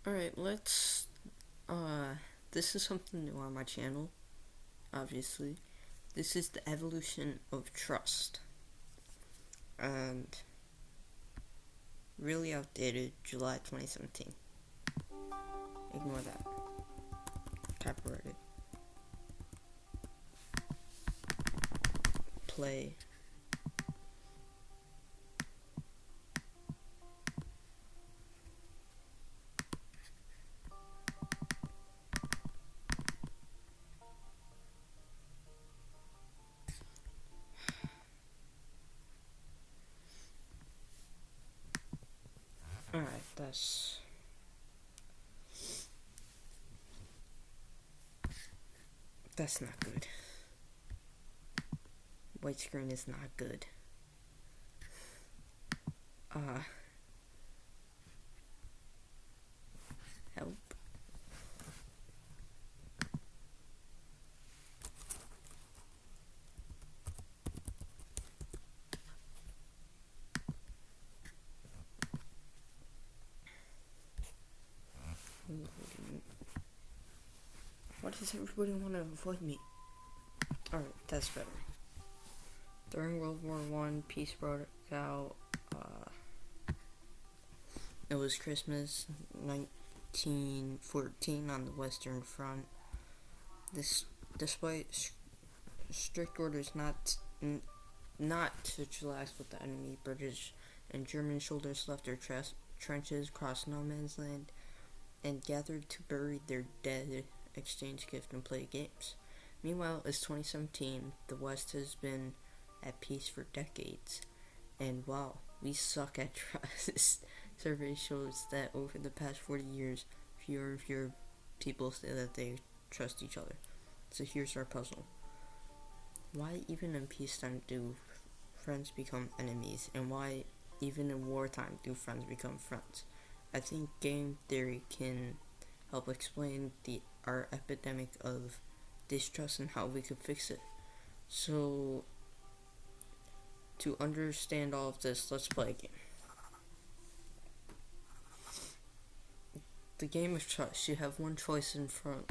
Alright, this is something new on my channel, obviously. This is the evolution of trust. And really outdated, July 2017. Ignore that. Copyrighted. Play. Alright, that's not good. White screen is not good. Help. Why does everybody want to avoid me? Alright, that's better. During World War I, peace broke out. It was Christmas 1914 on the Western Front. Despite strict orders not to chillax with the enemy, British and German soldiers left their trenches, crossed no man's land, and gathered to bury their dead, exchange gifts, and play games. Meanwhile, it's 2017. The West has been at peace for decades, and wow, we suck at trust. Survey shows that over the past 40 years, fewer and fewer people say that they trust each other. So here's our puzzle. Why even in peacetime do friends become enemies, and why even in wartime do friends become friends? I think game theory can help explain our epidemic of distrust and how we could fix it. So, to understand all of this, let's play a game. The game of trust. You have one choice in front.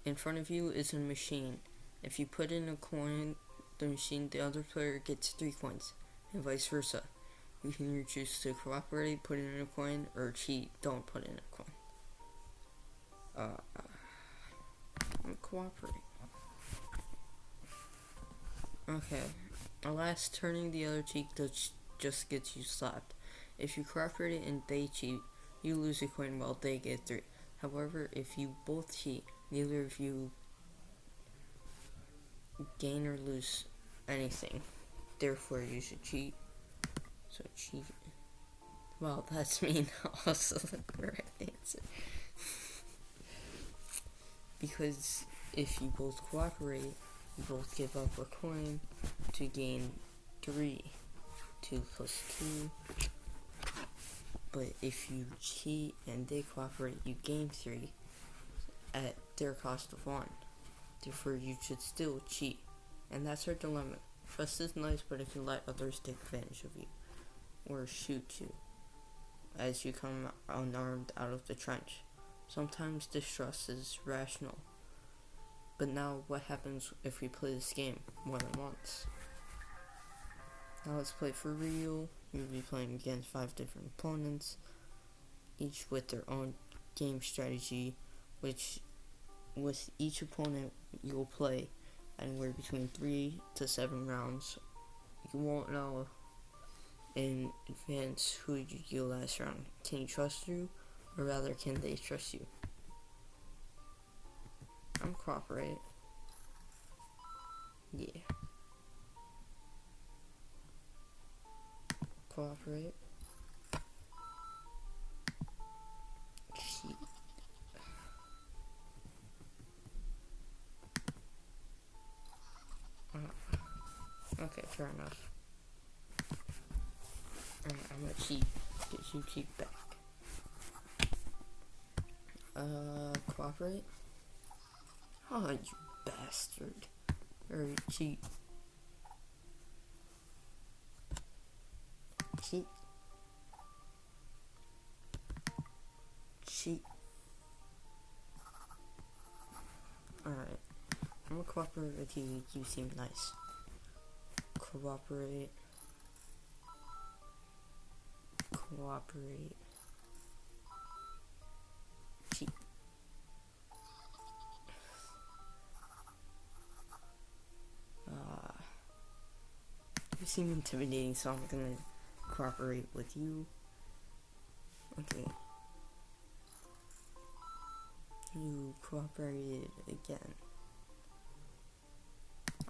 In front of you is a machine. If you put in a coin, the other player gets 3 coins, and vice versa. You can either choose to cooperate, put in a coin, or cheat, don't put in a coin. I'm cooperating. Okay. Alas, turning the other cheek just gets you slapped. If you cooperate and they cheat, you lose a coin while they get 3. However, if you both cheat, neither of you gain or lose anything. Therefore, you should cheat. So cheat. Well, that's me also the correct answer. Because if you both cooperate, you both give up a coin to gain 3. 2 plus 2. But if you cheat and they cooperate, you gain 3 at their cost of 1. Therefore, you should still cheat. And that's our dilemma. Trust is nice, but it can let others take advantage of you. Or shoot you as you come unarmed out of the trench. Sometimes distrust is rational. But now, what happens if we play this game more than once? Now let's play for real. You'll be playing against 5 different opponents, each with their own game strategy, which with each opponent you'll play anywhere between 3 to 7 rounds. You won't know in advance who you last round. Can you trust you, or rather can they trust you? I'm cooperate. Yeah. Cooperate. Cheat. Okay, fair enough. I'm gonna cheat. Get you cheat back. Cooperate? Oh, you bastard. Or cheat. Cheat. cheat. Alright. I'm gonna cooperate with you. You seem nice. Cooperate. Cooperate. Cheat. You seem intimidating, so I'm gonna cooperate with you. Okay. You cooperated again.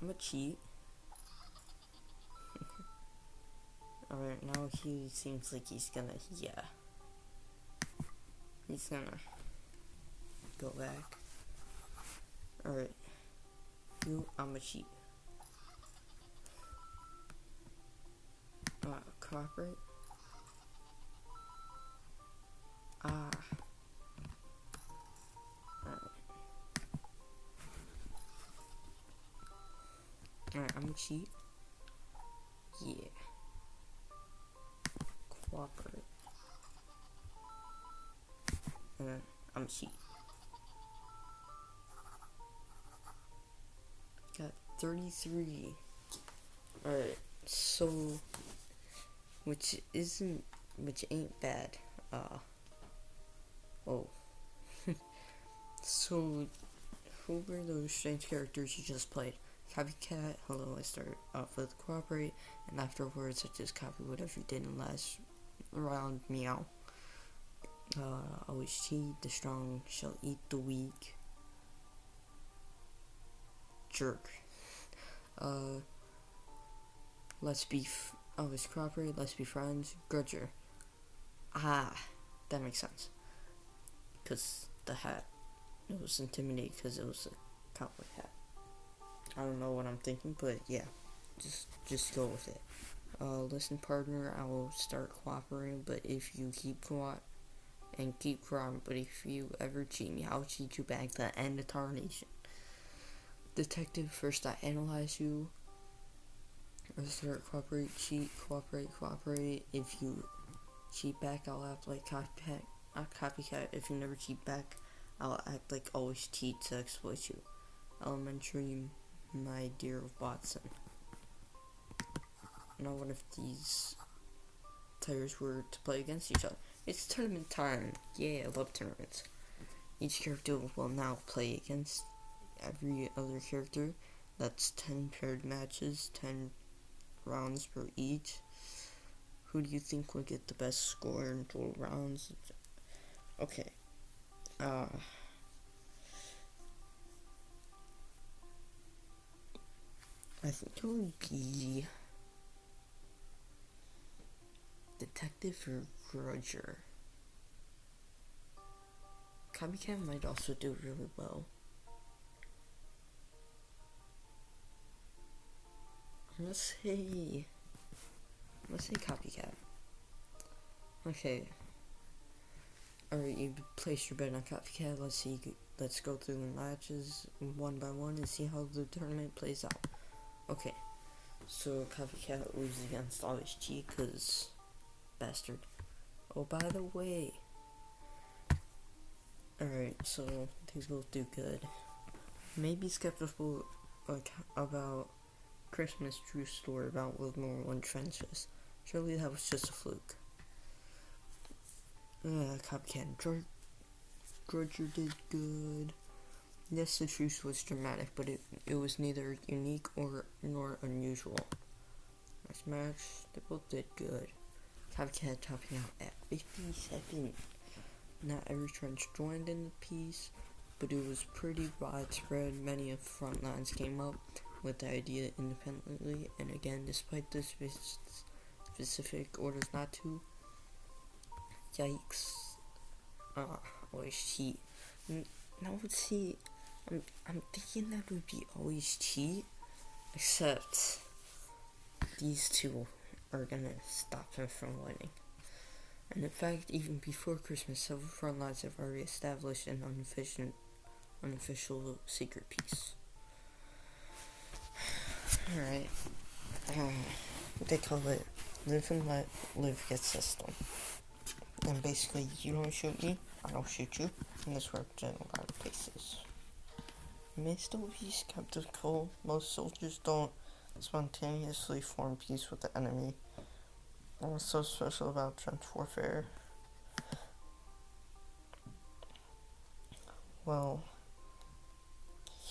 I'm gonna cheat. Alright, now he seems like he's gonna, yeah. He's gonna go back. Alright. I'm gonna cheat. Cooperate. Alright. Alright, I'm gonna cheat. Yeah. Cooperate. And then I'm cheat. Got 33. Alright, so which ain't bad. Oh. So who were those strange characters you just played? Copycat, hello, I start off with cooperate, and afterwards I just copy whatever you did in the last round, meow. Always cheat, the strong shall eat the weak. Jerk. Always cooperate, let's be friends. Grudger. That makes sense. Because the hat, it was intimidating because it was a cowboy hat. I don't know what I'm thinking, but yeah, just go with it. Listen, partner, I will start cooperating, but if you keep crying, but if you ever cheat me, I'll cheat you back to the end of tarnation. Detective, first I analyze you. Start cooperate, cheat, cooperate. If you cheat back, I'll act like copycat. If you never cheat back, I'll act like always cheat to exploit you. Elementary, my dear Watson. Now what if these players were to play against each other? It's tournament time. Yeah, I love tournaments. Each character will now play against every other character. That's 10 paired matches, 10 rounds per each. Who do you think will get the best score in total rounds? Okay. I think it would be Detective or Grudger. Copycat might also do really well. Let's say Copycat. Okay. Alright, you place your bet on Copycat. Let's go through the matches one by one and see how the tournament plays out. Okay. So Copycat loses against Always Cheat because bastard. Oh, by the way. Alright, so these both do good. Maybe skeptical about Christmas true story about World War I trenches. Surely that was just a fluke. Copycat and Grudger did good. Yes, the truce was dramatic, but it was neither unique nor unusual. Nice match. They both did good. Copycat topping out at 57. Not every trench joined in the piece, but it was pretty widespread. Many of the front lines came up with the idea independently, and again, despite the specific orders not to. Yikes. Always cheat. Now let's see. I'm thinking that would be always cheat, except these two are gonna stop him from winning. And in fact, even before Christmas, several front lines have already established an unofficial secret peace. Alright. They call it live and let live get system. And basically, you don't shoot me, I don't shoot you, and this worked in a lot of places. It may still be skeptical. Most soldiers don't spontaneously form peace with the enemy. What's so special about trench warfare? Well,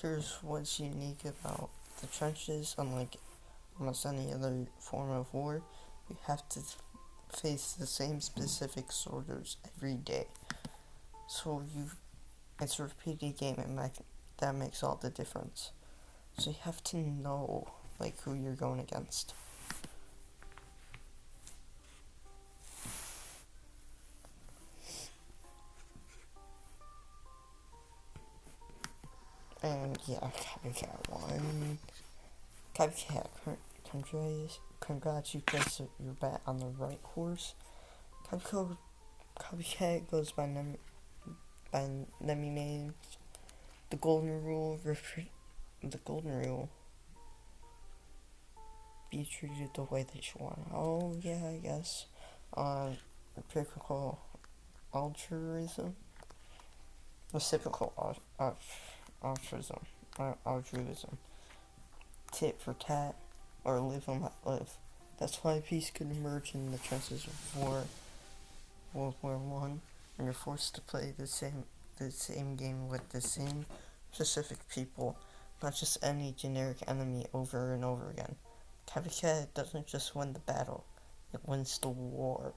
here's what's unique about the trenches. Unlike almost any other form of war, you have to face the same specific soldiers every day. So it's a repeated game, and that makes all the difference. So you have to know who you're going against. And yeah, Copycat won. Copycat, congrats, you placed your bet on the right horse. Copycat goes by Nemi names. The golden rule. Be treated the way that you want. Oh yeah, I guess. Reciprocal altruism. Altruism. Tit for tat, or live and let live. That's why peace could emerge in the trenches of World War One, and you're forced to play the same game with the same specific people, not just any generic enemy over and over again. Copycat doesn't just win the battle, it wins the war.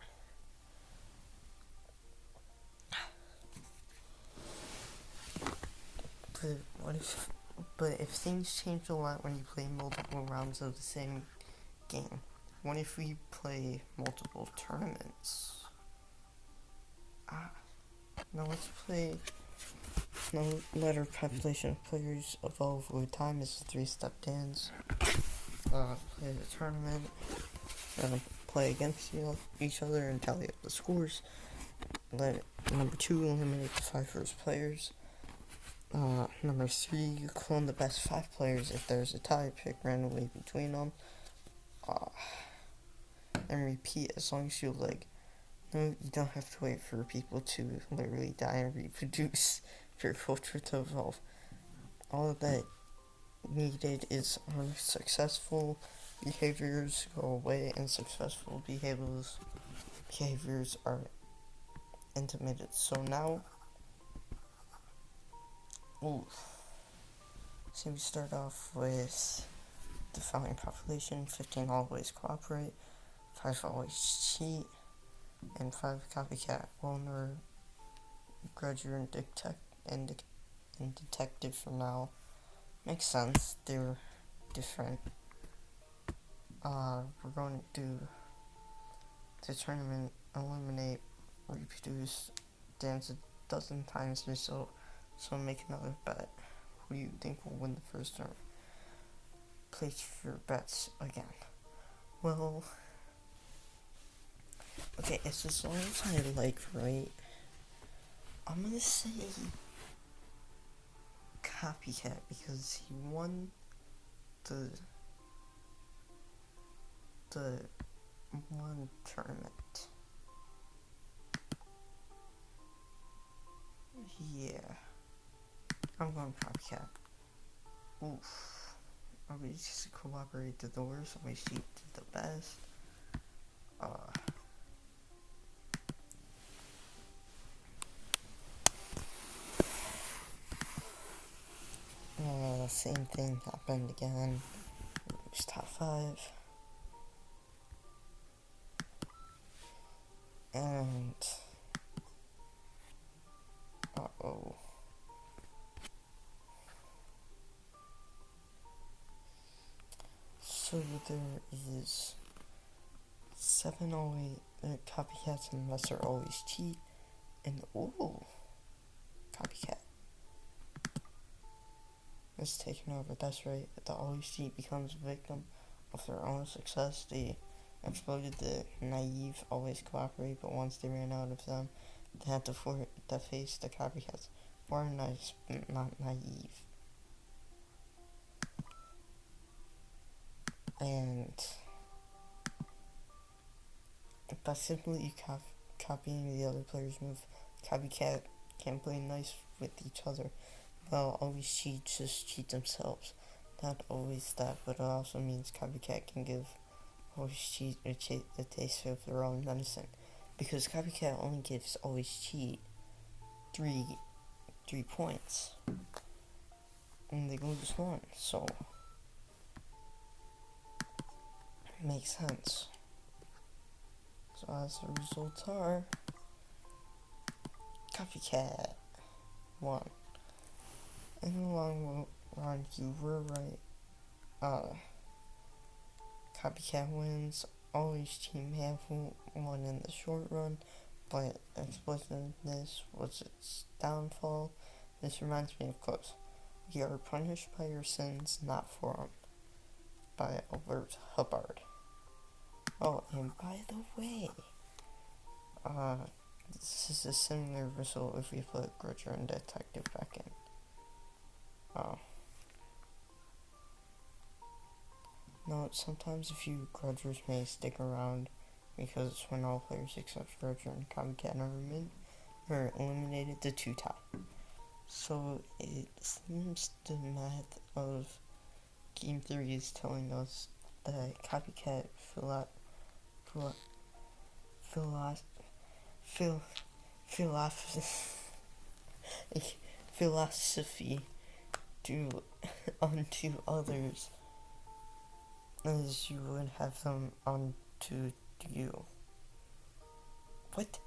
But if things change a lot when you play multiple rounds of the same game? What if we play multiple tournaments? Now let's play. Now let our population of players evolve with time as a 3-step dance. Play the tournament, play against each other and tally up the scores. Number 2, eliminate the 5 first players. Number 3, you clone the best 5 players. If there's a tie, pick randomly between them. And repeat as long as you No, you don't have to wait for people to literally die and reproduce for your culture to evolve. All that needed is unsuccessful behaviors go away and successful behaviors are intermittent. So now, so we start off with the following population: 15 always cooperate, 5 always cheat, and 5 copycat. Loner, grudger, and detective for now. Makes sense. They're different. We're going to do the tournament, eliminate, reproduce, dance a dozen times or so make another bet. Who do you think will win the first turn? Place your bets again. Well, okay, it's as long as I right, I'm gonna say Copycat because he won the one tournament. Yeah, I'm going Copycat. Oof. Are we just cooperate to the worst? Are we cheat to the best? Same thing happened again. It's top 5. And so there is 7 always copycats and lesser always cheat, and copycat is taken over. That's right. The always cheat becomes a victim of their own success. They exploited the naive always cooperate, but once they ran out of them, they had to face the copycats. Or nice, not naive. And by simply copying the other player's move, Copycat can play nice with each other. Well, always just cheat themselves. Not always that, but it also means Copycat can give always cheat a taste of their own medicine. Because Copycat only gives always cheat 3 points. And they lose 1, so it makes sense. So as the results are, Copycat won. In the long run, you were right. Copycat wins. Always team have won in the short run, but explosiveness was its downfall. This reminds me of quotes. We are punished by your sins, not for them. By Albert Hubbard. Oh, and by the way, this is a similar result if we put Grudger and Detective back in. Note, sometimes a few Grudgers may stick around because when all players except Grudger and Copycat are eliminated, the 2 tie. So it seems the math of Game 3 is telling us that Copycat philosophy onto others as you would have them onto you. What?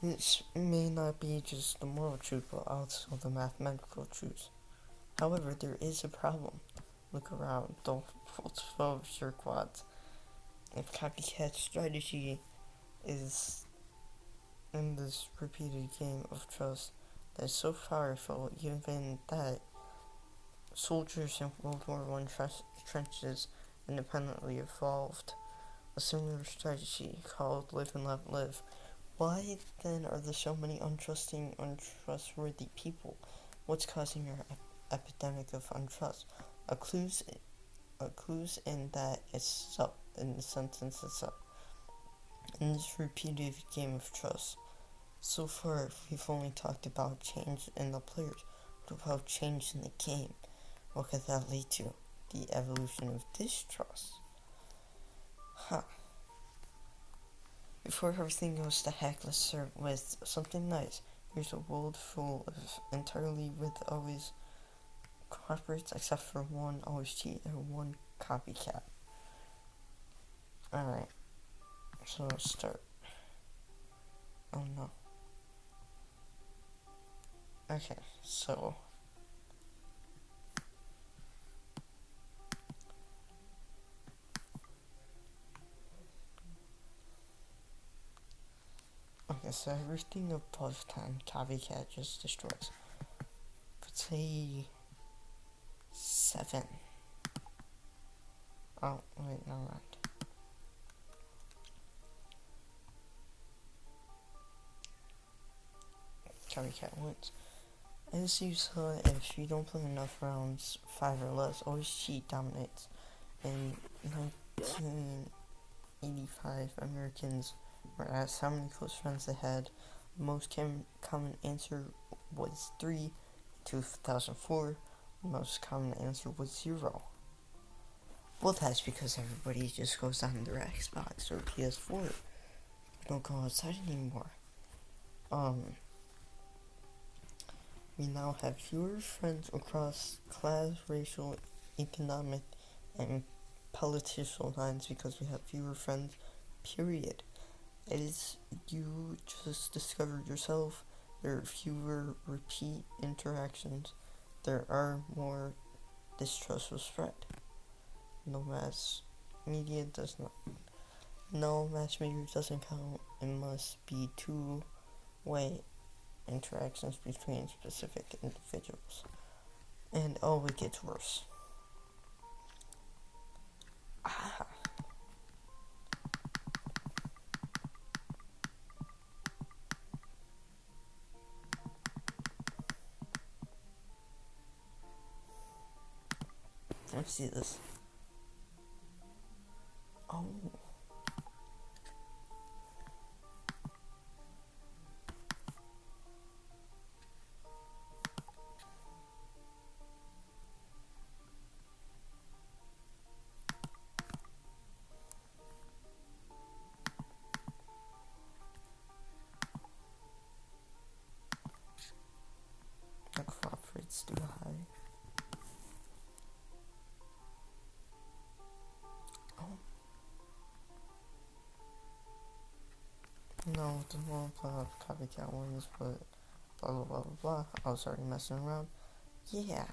This may not be just the moral truth, but also the mathematical truth. However, there is a problem. Look around, don't fall your quads. If Copycat strategy is in this repeated game of trust that is so powerful, even that soldiers in World War I trenches independently evolved a similar strategy called live and let live. Why then are there so many untrustworthy people? What's causing your epidemic of untrust? A clue's in that it's up, in the sentence itself. In this repeated game of trust, so far we've only talked about change in the players. What about change in the game? What could that lead to? The evolution of distrust. Before everything goes to heck, let's start with something nice. Here's a world full of entirely with always cooperates, except for 1 always cheat and 1 Copycat. Alright, so let's start. Oh no. Okay, so everything above 10, Copycat just destroys. Let's say 7. Oh, wait, never mind. Copycat wins. As you saw, if you don't play enough rounds, 5 or less, always cheat dominates. In 1985, Americans were asked how many close friends they had. The most common answer was 3. In 2004, the most common answer was 0. Well, that's because everybody just goes on their Xbox or PS4. They don't go outside anymore. We now have fewer friends across class, racial, economic, and political lines because we have fewer friends, period. As you just discovered yourself, there are fewer repeat interactions. There are more distrust will spread. No mass media doesn't count. It must be 2-way interactions between specific individuals. And it gets worse. Let's see this. Oh. too high. Oh. No, the wrong copycat ones, but blah blah blah blah blah. I was already messing around. Yeah.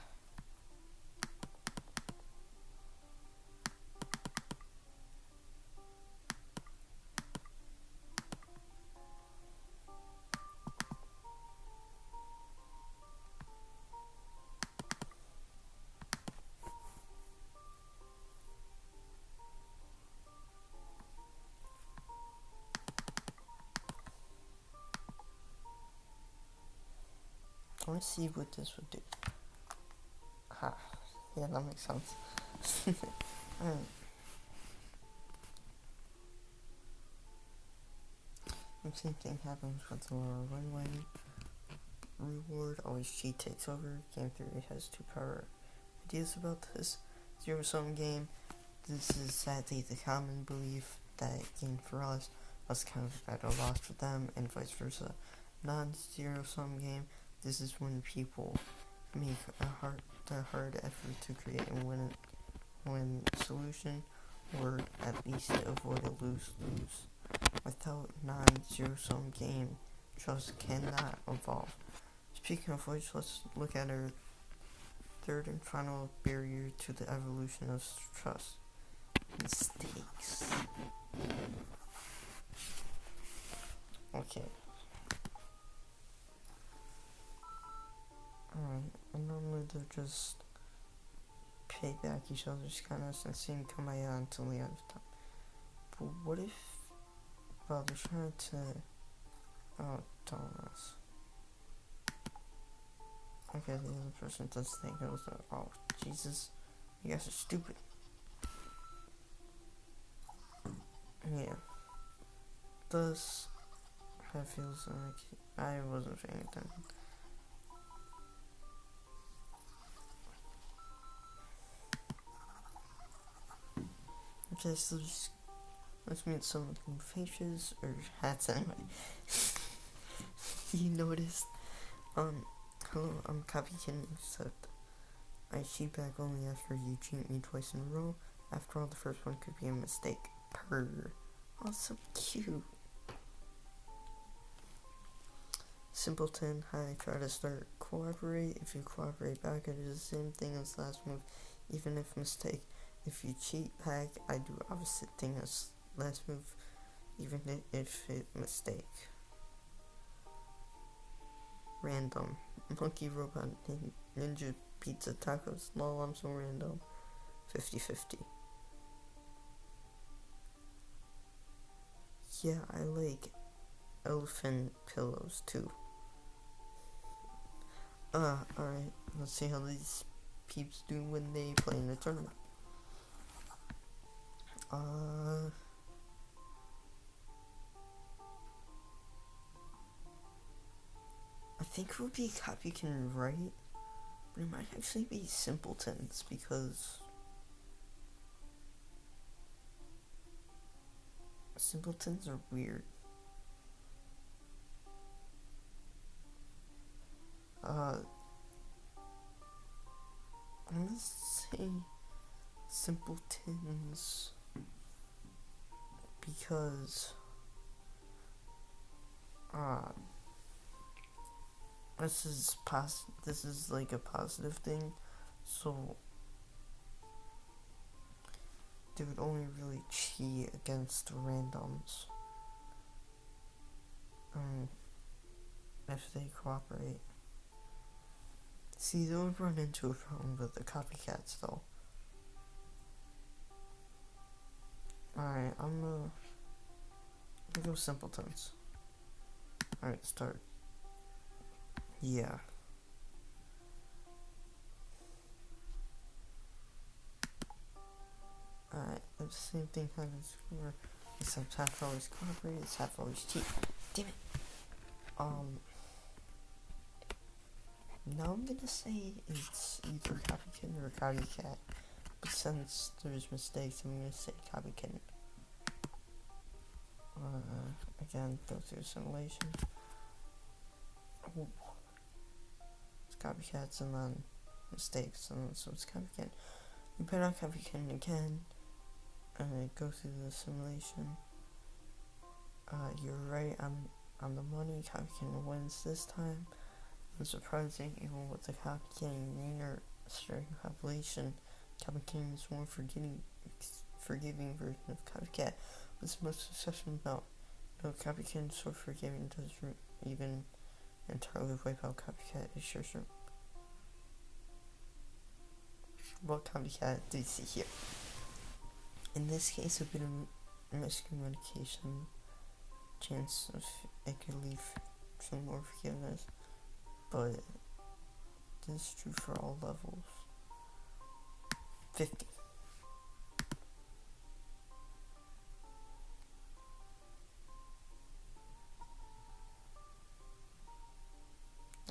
Let's see what this would do. Ha. Yeah, that makes sense. Alright. The same thing happens with the lower runway. Reward always cheat takes over. Game theory has two power ideas about this. Zero sum game. This is sadly the common belief that game for us was kind of at a loss for them, and vice versa. Non-zero sum game. This is when people make a hard effort to create a win solution, or at least avoid a lose-lose. Without non-zero-sum game, trust cannot evolve. Speaking of which, let's look at our third and final barrier to the evolution of trust. Mistakes. Okay. Alright, and normally they're just pay back each other's kindness and sing Kumbaya until the end of time. But what if, well, they're trying to, oh, dumbass. Okay, the other person does think it was, oh, Jesus, you guys are stupid. Yeah. Thus, that feels like I wasn't paying attention. Okay, so just let's meet some of the faces or hats anyway. You noticed? Hello, I'm Copykin, except I cheat back only after you cheat me twice in a row. After all, the first one could be a mistake. Purr. Oh, so cute. Simpleton, hi, try to start cooperate. If you cooperate back, it is the same thing as last move, even if mistake. If you cheat back, I do opposite thing as last move, even if it mistake. Random. Monkey Robot Ninja Pizza Tacos. Lol, I'm so random. 50-50. Yeah, I like elephant pillows too. Alright. Let's see how these peeps do when they play in the tournament. I think it would be Copykin, right? But it might actually be Simpletons, because Simpletons are weird. I'm gonna say Simpletons because this is like a positive thing, so they would only really cheat against randoms if they cooperate. See, they would run into a problem with the copycats though. Alright, I'm gonna go Simpletons. Alright, start. Yeah. Alright, the same thing happens for, except half always cooperate, it's half always cheat. Damn it! Now I'm gonna say it's either Copykin or Copycat, but since there's mistakes, I'm gonna say Copykin. Again, go through simulation. Oh. copycats and then mistakes, and then so it's copycat. You put on copycat again, and go through the simulation. You're right on the money. Copycat wins this time. Unsurprising, even with the copycat near starting compilation, copycat is more forgiving version of copycat. What's most exceptional about no copycat is so forgiving doesn't even entirely wipe out copycat. Is sure. What copycat do you see here? In this case, a bit of miscommunication, chance of it could lead to more forgiveness, but this is true for all levels. 50.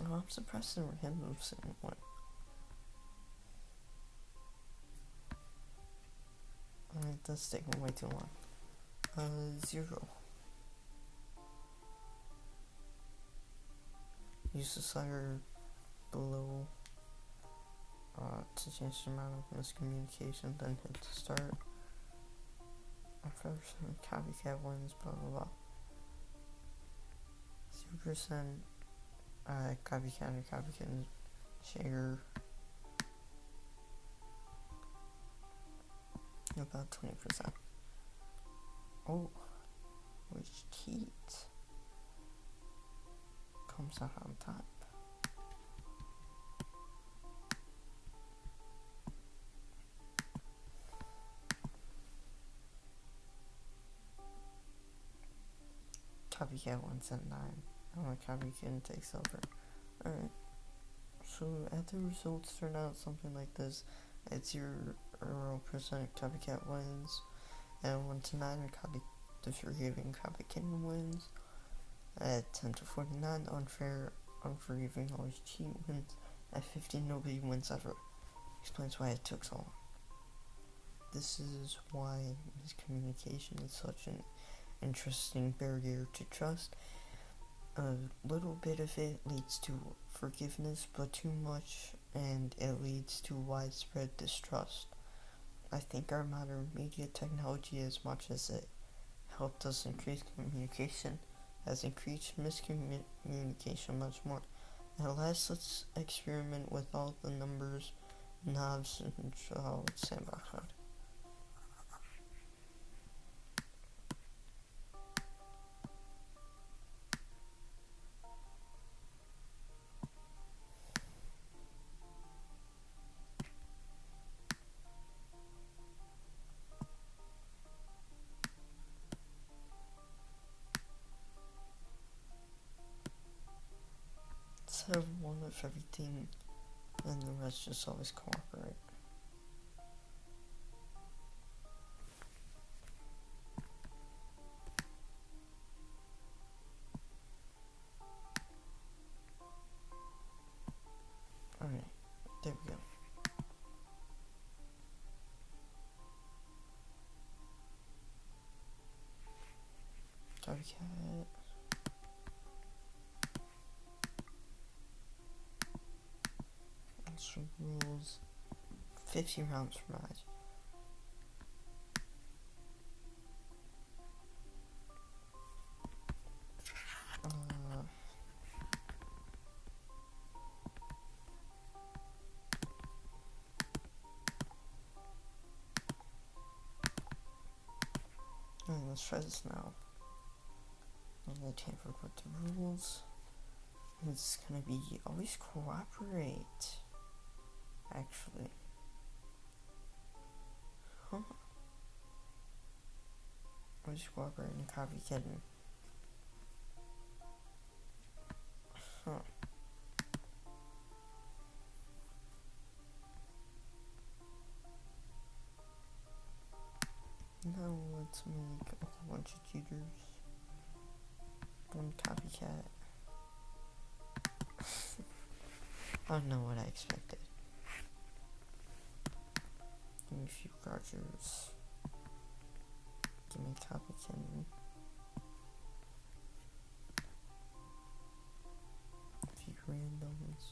Oh, I'm surprised there were him moves in one. It does take way too long. 0. Use the slider below to change the amount of miscommunication, then hit the start. First, copycat wins, blah blah blah. 0% copycat or copycat share. About 20%. Oh, which cheat comes out on top. Copycat wins at 9. And the copycat takes over. Alright. So after results turn out something like this, at 0% copycat wins, and 1 to 9 the forgiving copycat wins. At 10 to 49, unforgiving always cheat wins. At 50, nobody wins ever. Explains why it took so long. This is why miscommunication is such an interesting barrier to trust. A little bit of it leads to forgiveness, but too much, and it leads to widespread distrust. I think our modern media technology, as much as it helped us increase communication, has increased miscommunication much more. At last, let's experiment with all the numbers, knobs, and sandbox mode. Instead of one of everything, and the rest just always cooperate. Alright, there we go. Copycat. Rules 50 rounds per match. Let's try this now. I'm gonna tamper with the rules. It's gonna be always cooperate. Actually. Huh? Always cooperate and copycatting. Huh. Now let's make a whole bunch of cheaters. One copycat. I don't know what I expected. Give me a few Rogers. Give me a copycat. A few randoms.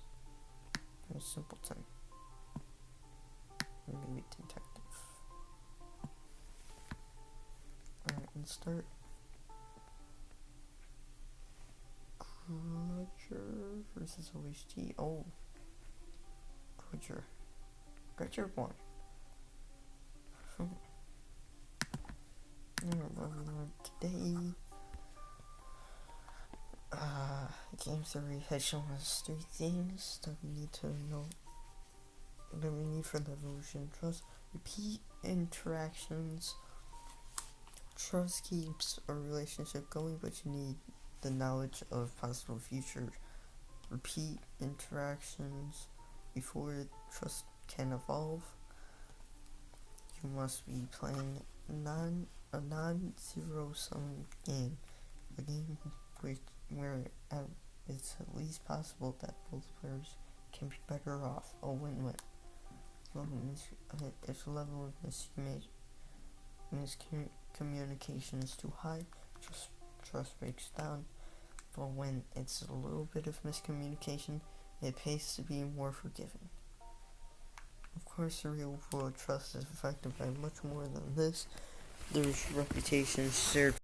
simpleton. I'm gonna be detective. Alright, and start. Grudger versus OHT. Oh. Grudger won. Today, Game Theory has shown us 3 things that we need to know. That we need for the evolution. Trust, repeat interactions. Trust keeps a relationship going, but you need the knowledge of possible future. Repeat interactions before trust can evolve. You must be playing a non-zero sum game, a game where it's at least possible that both players can be better off. A win-win. If the level of miscommunication is too high, trust breaks down. But when it's a little bit of miscommunication, it pays to be more forgiving. Of course, the real world trust is affected by much more than this. There's reputation, shared